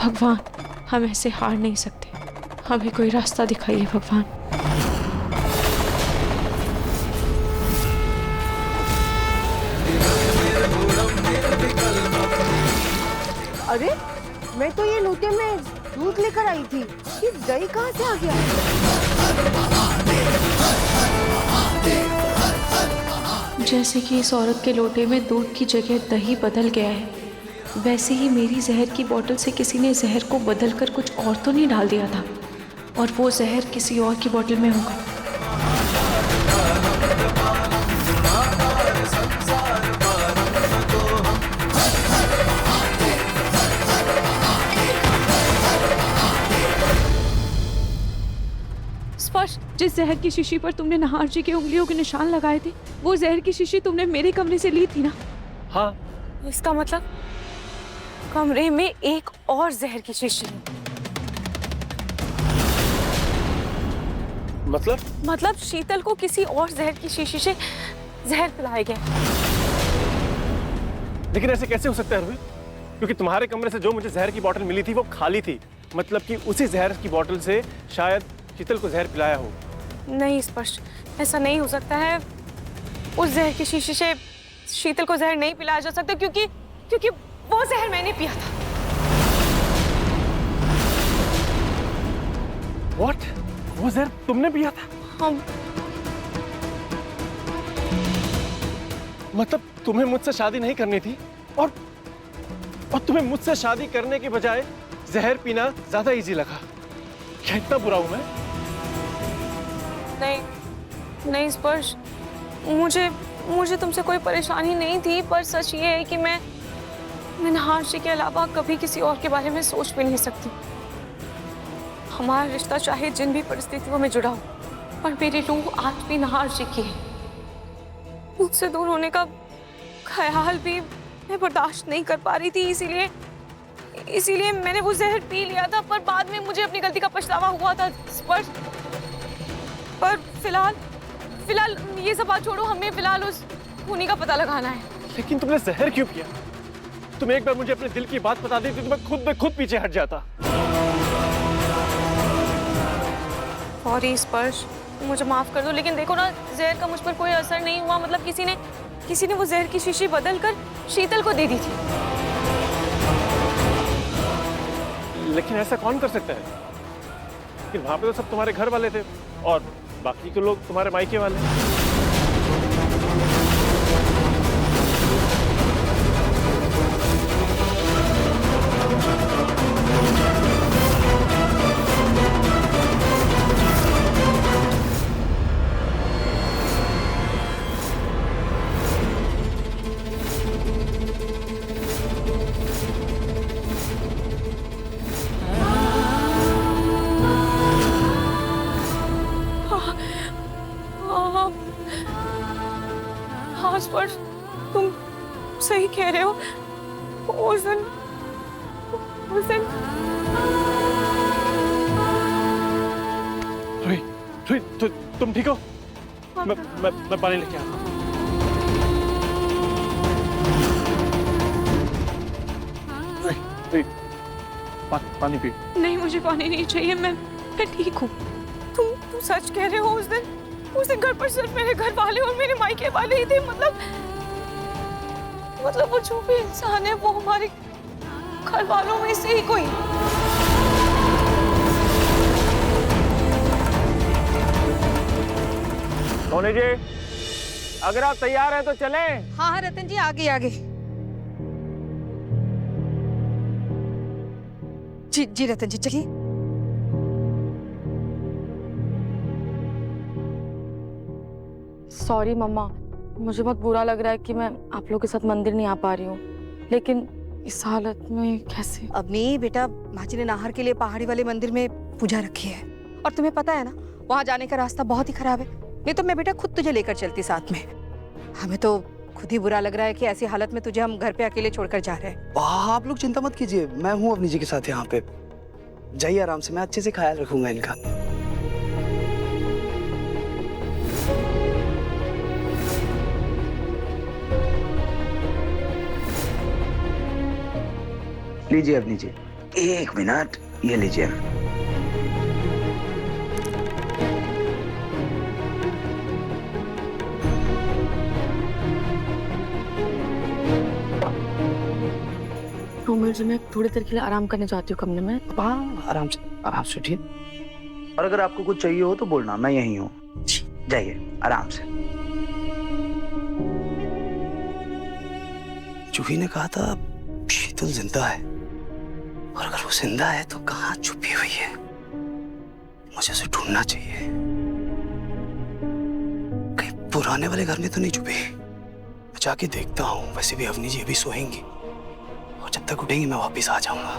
भगवान, हम ऐसे हार नहीं सकते, हमें कोई रास्ता दिखाइए भगवान। अरे मैं तो ये लोटे में दूध लेकर आई थी, ये दही कहाँ से आ गया? जैसे कि इस औरत के लोटे में दूध की जगह दही बदल गया है, वैसे ही मेरी जहर की बोतल से किसी ने जहर को बदलकर कुछ और तो नहीं डाल दिया था, और वो जहर किसी और की बोतल में होगा। स्पर्श, जिस जहर की शीशी पर तुमने नाहर जी की उंगलियों के निशान लगाए थे, वो जहर की शीशी तुमने मेरे कमरे से ली थी ना? हाँ। इसका मतलब कमरे में एक और जहर की शीशी है। मतलब शीतल को किसी और जहर की शीशी से जहर पिलाया गया। लेकिन ऐसे कैसे हो सकता है अरविंद? क्योंकि तुम्हारे कमरे से जो मुझे जहर की बोतल मिली थी वो खाली थी, मतलब कि उसी जहर की बोतल से शायद शीतल को जहर पिलाया हो। नहीं स्पष्ट, ऐसा नहीं हो सकता है। उस जहर की शीशी से शीतल को जहर नहीं पिलाया जा सकता, क्योंकि वो जहर मैंने पिया था। What? वो जहर तुमने पिया था? हम मतलब तुम्हें मुझसे शादी नहीं करनी थी और तुम्हें मुझसे शादी करने के बजाय जहर पीना ज्यादा इजी लगा। क्या इतना बुरा हूं मैं? नहीं स्पर्श, मुझे तुमसे कोई परेशानी नहीं थी, पर सच ये है कि मैं नाहर जी के अलावा कभी किसी और के बारे में सोच भी नहीं सकती। हमारा रिश्ता चाहे जिन भी परिस्थितियों में जुड़ा हो, पर मेरी रूह आज भी नाहर जी की है। मुझसे दूर होने का ख्याल भी मैं बर्दाश्त नहीं कर पा रही थी, इसीलिए मैंने वो जहर पी लिया था, पर बाद में मुझे अपनी गलती का पछतावा हुआ था। पर फिलहाल ये सब बात छोड़ो, हमें फिलहाल उस खूनी का पता लगाना है। लेकिन तुमने जहर क्यों पिया? तुम एक बार मुझे अपने दिल की बात बता देती तो मैं खुद पीछे हट जाता। सॉरी स्पर्श, मुझे माफ कर दो, लेकिन देखो ना, जहर का मुझ पर कोई असर नहीं हुआ। मतलब किसी ने वो जहर की शीशी बदल कर शीतल को दे दी थी। लेकिन ऐसा कौन कर सकता है? लेकिन वहां पे तो सब तुम्हारे घर वाले थे और बाकी के लोग तुम्हारे मायके वाले। हाँ स्पर्श, तुम सही कह रहे हो। उस दिन तुम ठीक हो? मैं पानी लेके आता हूँ। पानी पी। नहीं, मुझे पानी नहीं चाहिए, मैं ठीक हूँ। तुम सच कह रहे हो? उस दिन घर पर सिर्फ मेरे घर वाले और मेरे मायके वाले ही थे। मतलब वो जो भी इंसान है वो हमारे घर वालों में से ही कोई। सोनी जी, अगर आप तैयार हैं तो चलें। हाँ रतन जी, आगे। जी रतन जी, चलिए। सॉरी मम्मा, मुझे बहुत बुरा लग रहा है कि मैं आप लोगों के साथ मंदिर नहीं आ पा रही हूँ, लेकिन इस हालत में कैसे? अब नहीं बेटा, माँ जी ने नाहर के लिए पहाड़ी वाले मंदिर में पूजा रखी है, और तुम्हें पता है ना, वहाँ जाने का रास्ता बहुत ही खराब है। नहीं तो मैं बेटा खुद तुझे लेकर चलती साथ में। हमें तो खुद ही बुरा लग रहा है कि ऐसी हालत में तुझे हम घर पे अकेले छोड़कर जा रहे हैं। आप लोग चिंता मत कीजिए, मैं हूँ अपनी जी के साथ यहाँ पे। जाइए आराम से, मैं अच्छे से ख्याल रखूंगा इनका। लीजिए अपनी जी, एक मिनट, ये लीजिए। रोमिल जी, मैं थोड़ी देर के लिए आराम करने जाती हूँ कमरे में। हाँ, आराम से उठिए। और अगर आपको कुछ चाहिए हो तो बोलना, मैं यहीं हूँ। जाइए आराम से। जूही ने कहा था शीतल जिंदा है, और अगर वो जिंदा है तो कहाँ छुपी हुई है? मुझे उसे ढूंढना चाहिए। कहीं पुराने वाले घर में तो नहीं छुपी? मैं जाके देखता हूँ। वैसे भी अवनी जी अभी सोएंगी, और जब तक उठेंगी मैं वापस आ जाऊंगा।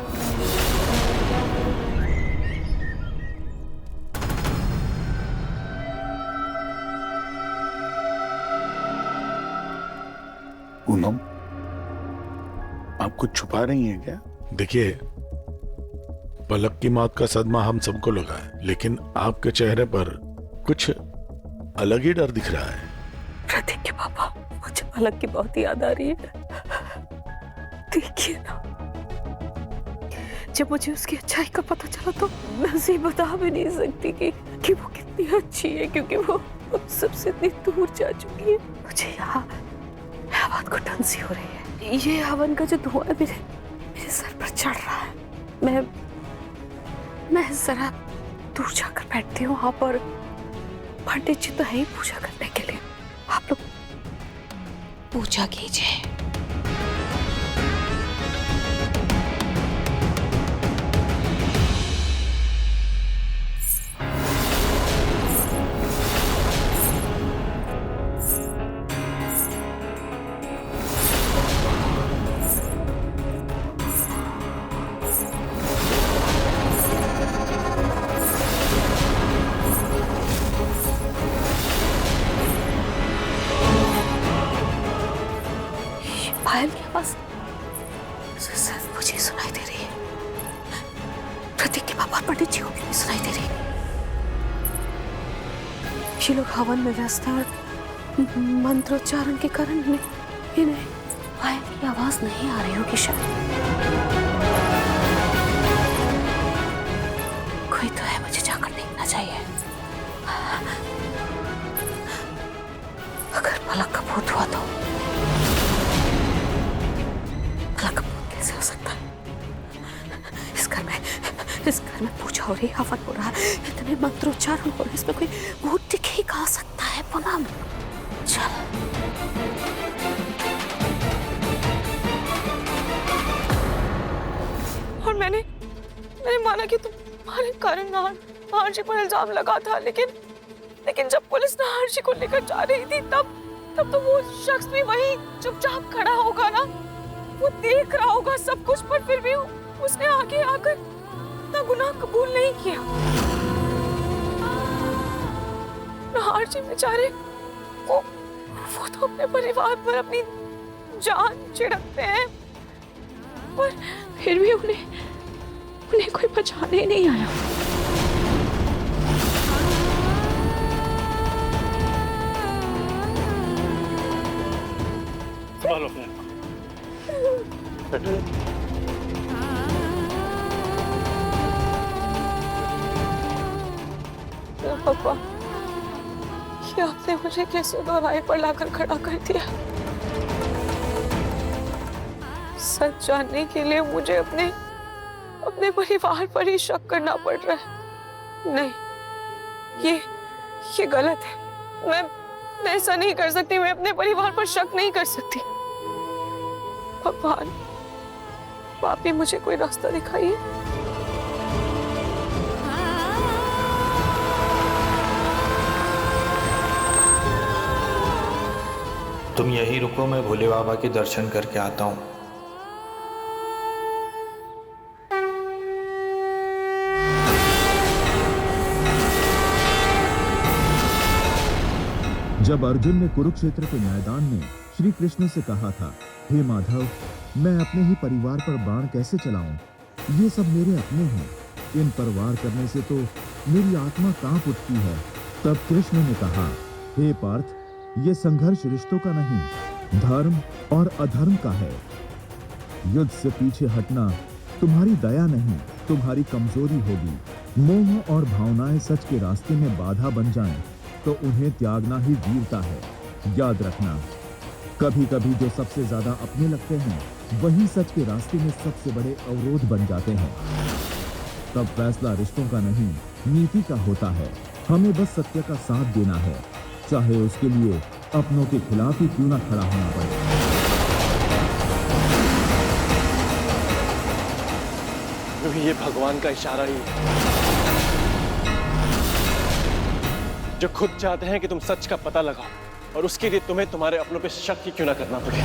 पूनम, आप कुछ छुपा रही हैं क्या? देखिए, पलक की मौत का सदमा हम सबको लगा है, लेकिन आपके चेहरे पर कुछ अलग ही डर दिख रहा है। प्रतीक के पापा, मुझे पलक की बहुत याद आ रही है। देखिए ना, जब मुझे उसकी अच्छाई का पता चला तो मैं उसे बता भी नहीं सकती कि वो कितनी अच्छी है, क्योंकि वो सबसे इतनी दूर जा चुकी है। मुझे यहाँ बात को टंसी हो रही है। ये हवन का जो धुआं मेरे सर पर चढ़ रहा है। मैं जरा दूर जाकर बैठती हूँ वहां पर। पंडित जी तो है ही पूजा करने के लिए, आप लोग पूजा कीजिए। पायल की आवाज मुझे सुनाई दे रही है। प्रतीक के पापा पंडित जी को भी सुनाई दे रही है। ये लोग हवन में व्यस्त हैं और मंत्रोच्चारण के कारण इन्हें पायल की आवाज नहीं आ रही होगी शायद। कोई तो है, मुझे जाकर देखना चाहिए। अगर पलक का भूत हुआ तो कैसे हो सकता है? इस घर में पूजा हो रही, हवन हो रहा है, इतने मंत्रोच्चारण हो रहे, इसमें कोई भूत दिख ही कहाँ सकता है? पूनम, चल। और मैंने माना कि तुम्हारे कारण नाहर जी पर इल्जाम लगा था, लेकिन जब पुलिस नाहर जी को लेकर जा रही थी तब तो वो शख्स भी वहीं चुपचाप खड़ा होगा ना। वो देख रहा होगा सब कुछ, पर फिर भी उसने आगे आकर अपना गुनाह कबूल नहीं किया। नाहर जी बेचारे वो तो अपने परिवार पर अपनी जान छिड़कते हैं, पर फिर भी उन्हें कोई बचाने ही नहीं आया। संभालो पापा, ये आपने मुझे कैसे दोराहे पर लाकर खड़ा कर दिया। सच जानने के लिए मुझे अपने परिवार पर ही शक करना पड़ रहा है। नहीं, ये गलत है। मैं ऐसा नहीं कर सकती। मैं अपने परिवार पर शक नहीं कर सकती। भगवान, आप ही मुझे कोई रास्ता दिखाइए। तुम यहीं रुको, मैं भोले बाबा के दर्शन करके आता हूँ। जब अर्जुन ने कुरुक्षेत्र के मैदान में श्री कृष्ण से कहा था, हे माधव, मैं अपने ही परिवार पर बाण कैसे चलाऊं? ये सब मेरे अपने हैं, इन पर वार करने से तो मेरी आत्मा कांप उठती है। तब कृष्ण ने कहा, हे पार्थ, ये संघर्ष रिश्तों का नहीं, धर्म और अधर्म का है। युद्ध से पीछे हटना तुम्हारी दया नहीं, तुम्हारी कमजोरी होगी। मोह और भावनाएं सच के रास्ते में बाधा बन जाएं, तो उन्हें त्यागना ही वीरता है। याद रखना, कभी कभी जो सबसे ज्यादा अपने लगते हैं, वही सच के रास्ते में सबसे बड़े अवरोध बन जाते हैं। तब फैसला रिश्तों का नहीं, नीति का होता है। हमें बस सत्य का साथ देना है, चाहे उसके लिए अपनों के खिलाफ ही क्यों ना खड़ा होना पड़े। ये भगवान का इशारा ही है, जो खुद चाहते हैं कि तुम सच का पता लगाओ, और उसके लिए तुम्हें तुम्हारे अपनों पे शक ही क्यों ना करना पड़े।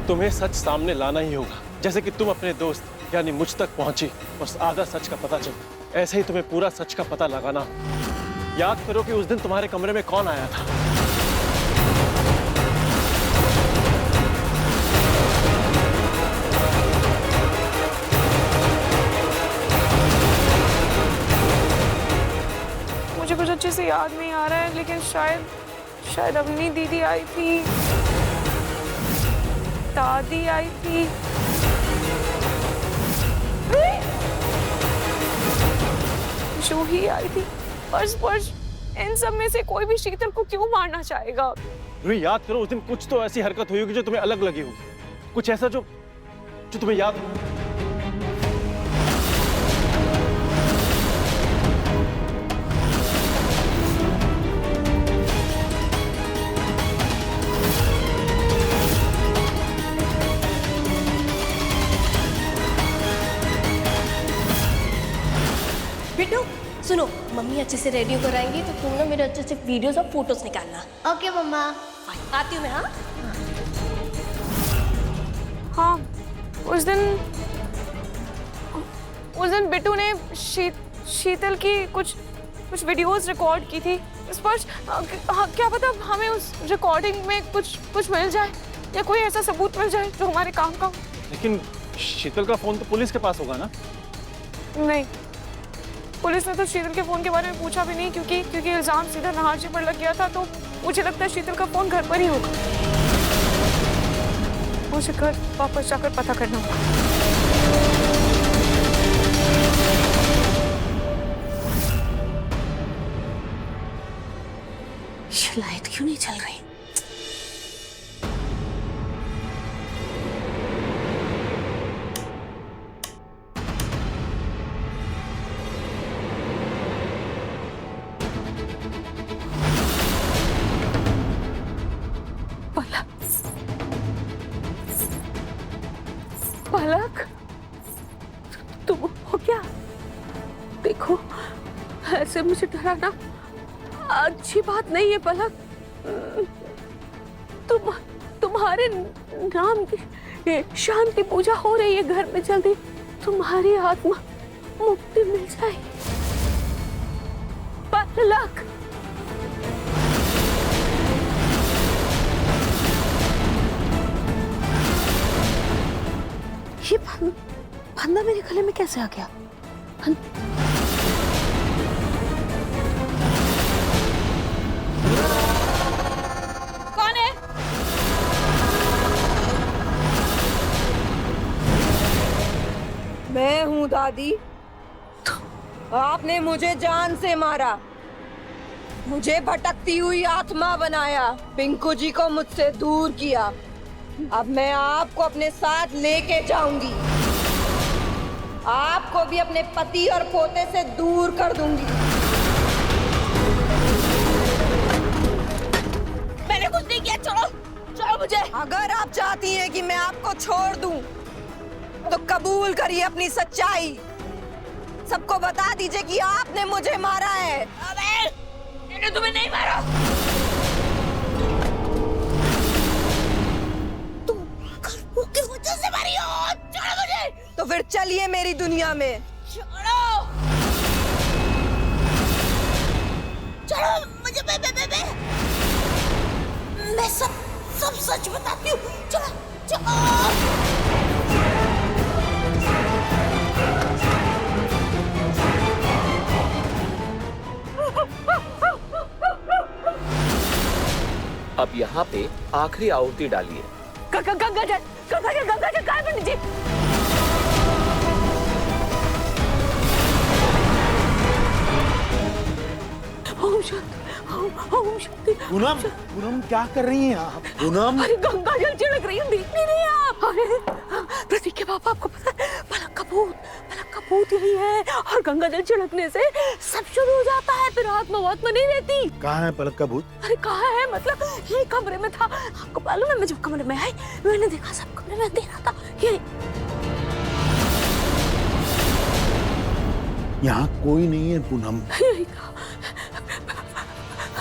तुम्हें सच सामने लाना ही होगा, जैसे कि तुम अपने दोस्त यानी मुझ तक पहुंची और आधा सच का पता चला, ऐसे ही तुम्हें पूरा सच का पता लगाना। याद करो कि उस दिन तुम्हारे कमरे में कौन आया था। मुझे कुछ अच्छे से याद नहीं आ रहा है, लेकिन शायद अवनी दीदी आई थी, दादी आई थी, जूही आई थी। पर इन सब में से कोई भी शीतल को क्यों मारना चाहेगा? रूही, याद करो उस दिन कुछ तो ऐसी हरकत हुई होगी जो तुम्हें अलग लगी होगी, कुछ ऐसा जो तुम्हें याद हो। बिट्टू सुनो, मम्मी अच्छे से रेडी होकर आएंगी तो तुम ना मेरे अच्छे से वीडियोस और फोटोज निकालना। ओके मम्मा। आती हूँ मैं। हाँ, उस दिन बिट्टू ने शीतल की कुछ वीडियोस रिकॉर्ड की थी। स्पर्श, क्या पता हमें उस रिकॉर्डिंग में कुछ मिल जाए या कोई ऐसा सबूत मिल जाए जो हमारे काम का हो। लेकिन शीतल का फोन तो पुलिस के पास होगा ना? नहीं, पुलिस ने तो शीतल के फोन के बारे में पूछा भी नहीं, क्योंकि इल्जाम सीधा नहार जी पर लग गया था। तो मुझे लगता है शीतल का फोन घर पर ही होगा। मुझे घर वापस जाकर पता करना होगा। ये लाइट क्यों नहीं चल रही? पलक, तुम हो क्या? देखो, ऐसे मुझे डराना अच्छी बात नहीं है पलक। तुम्हारे नाम की शांति पूजा हो रही है घर में, जल्दी तुम्हारी आत्मा मुक्ति मिल जाए। पलक, ये फंदा मेरे गले में कैसे आ गया? कौन है? मैं हूँ दादी। आपने मुझे जान से मारा, मुझे भटकती हुई आत्मा बनाया, पिंकू जी को मुझसे दूर किया। अब मैं आपको अपने साथ लेके जाऊंगी, आपको भी अपने पति और पोते से दूर कर दूंगी। मैंने कुछ नहीं किया, छोड़ो छोड़ो मुझे। अगर आप चाहती हैं कि मैं आपको छोड़ दूं, तो कबूल करिए अपनी सच्चाई। सबको बता दीजिए कि आपने मुझे मारा है। अबे, मैंने तुम्हें नहीं मारा। की वजह से मारी हो। छोड़ो मुझे। तो फिर चलिए मेरी दुनिया में। छोड़ो छोड़ो मुझे। मैं सब सच बताती हूँ। चलो चलो। अब यहाँ पे आखिरी आहुति डालिए। गंगा जल पंडित जी। सकती। पूनम, पूनम क्या कर रही हैं आप? पूनम, अरे गंगा जल छिड़क रही हूँ, देख नहीं रही आप? अरे प्रतीक के पापा, आपको पता है पलक का भूत यही है, और गंगा जल छिड़कने से सब शुरू हो जाता है, फिर आत्मा नहीं रहती। कहाँ है पलक का भूत? अरे कहाँ है मतलब, ये कमरे में था। आपको मालूम है, मैं जब कमरे में आई मैंने देखा सब कमरे में अंधेरा था। ये यहाँ कोई नहीं है पूनम। यही था।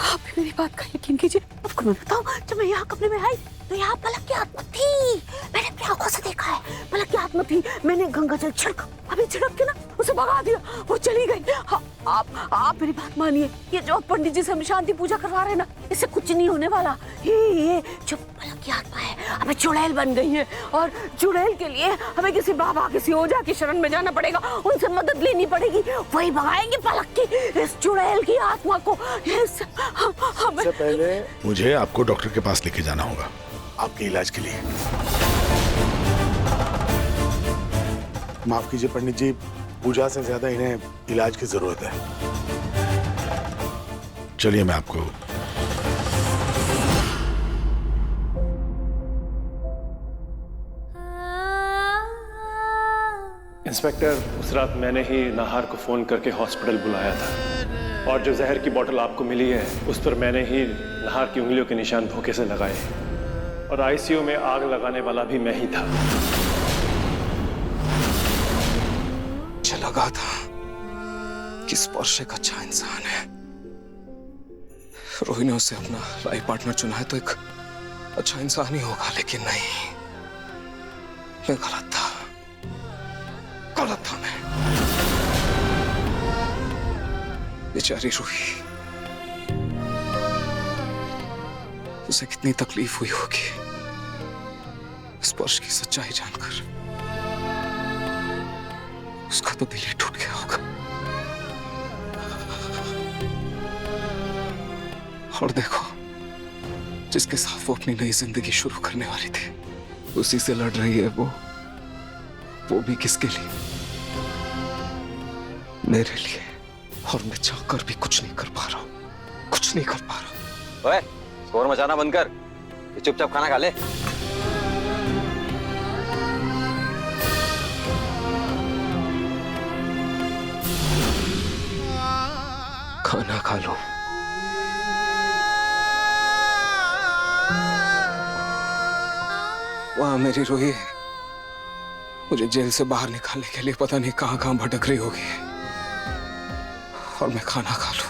आप भी मेरी बात का यकीन कीजिए, आपको मैं बताऊं, जब मैं यहाँ कमरे में आई तो यहाँ पलक की आत्मा थी। मैंने अपनी आंखों से देखा है, पलक की आत्मा थी। मैंने गंगा जल छिड़का, अभी छिड़क के ना उसे भगा दिया, वो चली गई। आप मेरी बात मानिए, ये जो पंडित जी से हम शांति पूजा करवा रहे हैं ना, इससे कुछ नहीं होने वाला। ये जो पलक की आत्मा है हमें चुड़ैल बन गई है, और चुड़ैल के लिए हमें किसी बाबा किसी ओझा की शरण में जाना पड़ेगा, उनसे मदद लेनी पड़ेगी, वही भगाएंगे पलक की इस चुड़ैल की आत्मा को। सबसे पहले मुझे आपको डॉक्टर के पास लेके जाना होगा आपके इलाज के लिए। माफ कीजिए पंडित जी, पूजा से ज्यादा इन्हें इलाज की जरूरत है। चलिए मैं आपको इंस्पेक्टर, उस रात मैंने ही नाहार को फोन करके हॉस्पिटल बुलाया था, और जो जहर की बोतल आपको मिली है उस पर मैंने ही नाहार की उंगलियों के निशान धोखे से लगाए, और आईसीयू में आग लगाने वाला भी मैं ही था। मुझे लगा था कि स्पर्श एक अच्छा इंसान है, रोही ने उसे अपना लाइफ पार्टनर चुना है तो एक अच्छा इंसान ही होगा, लेकिन नहीं, मैं गलत था मैं। बेचारी रोही, उसे कितनी तकलीफ हुई होगी स्पर्श की सच्चाई जानकर। उसका तो दिल ही टूट गया होगा। और देखो, जिसके साथ वो अपनी नई जिंदगी शुरू करने वाली थी, उसी से लड़ रही है वो भी किसके लिए? मेरे लिए। और मैं चाहकर भी कुछ नहीं कर पा रहा हूं। ओए, शोर मचाना बंद कर, चुपचाप खाना खा ले। खाना खा लो। वहां मेरी रोही मुझे जेल से बाहर निकालने के लिए पता नहीं कहां भटक रही होगी, और मैं खाना खा लूं।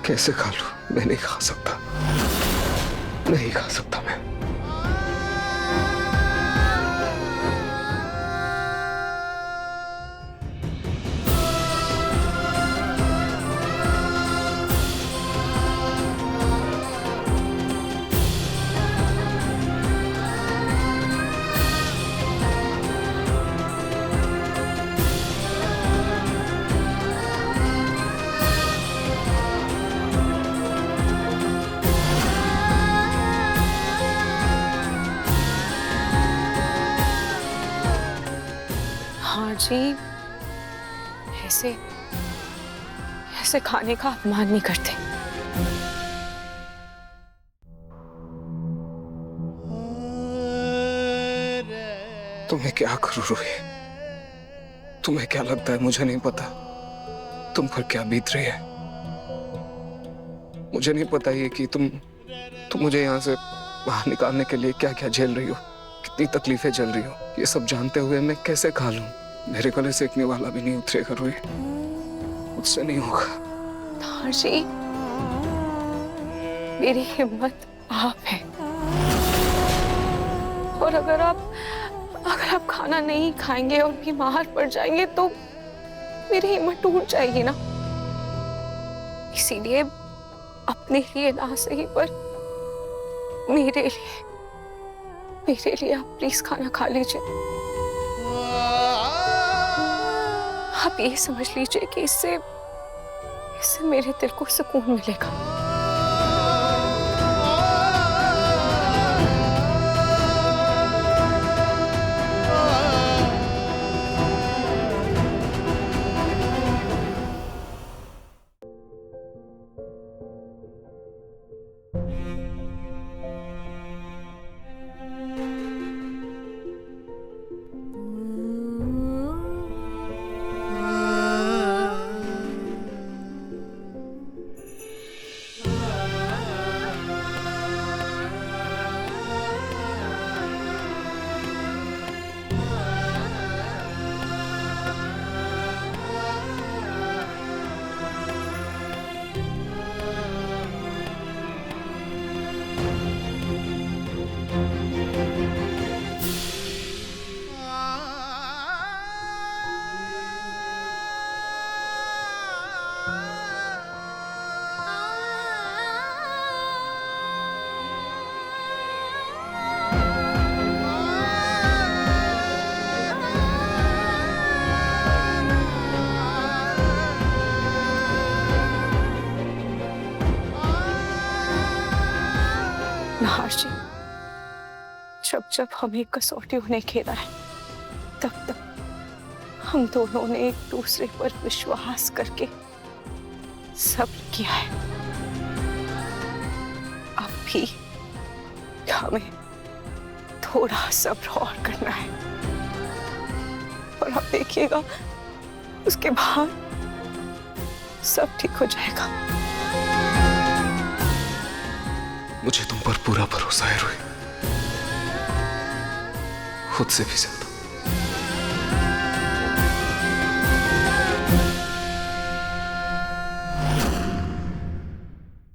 कैसे खा लूं? मैं नहीं खा सकता मैं। जी, ऐसे खाने का अपमान नहीं करते। तुम्हें क्या करूं रोही? तुम्हें क्या लगता है मुझे नहीं पता तुम पर क्या बीत रही है? मुझे नहीं पता ये कि तुम मुझे यहाँ से बाहर निकालने के लिए क्या क्या झेल रही हो, कितनी तकलीफें झेल रही हो। ये सब जानते हुए मैं कैसे खा लूं? मेरे गले सेकने वाला भी नहीं उतरेगा रोही, मुझसे नहीं होगा। नाहार जी, मेरी हिम्मत आप है, और अगर आप खाना नहीं खाएंगे और बीमार पड़ जाएंगे तो मेरी हिम्मत टूट जाएगी ना। इसीलिए अपने लिए ना सही पर मेरे लिए आप प्लीज खाना खा लीजिए। आप ये समझ लीजिए कि इससे मेरे दिल को सुकून मिलेगा। हाशी, जब जब हमें कसौटी उन्हें घेरा है, तब तब हम दोनों ने एक दूसरे पर विश्वास करके सब्र किया है। अब भी हमें थोड़ा सब्र और करना है, और आप देखिएगा उसके बाद सब ठीक हो जाएगा। मुझे तुम पर पूरा भरोसा है रोही, खुद से भी ज्यादा।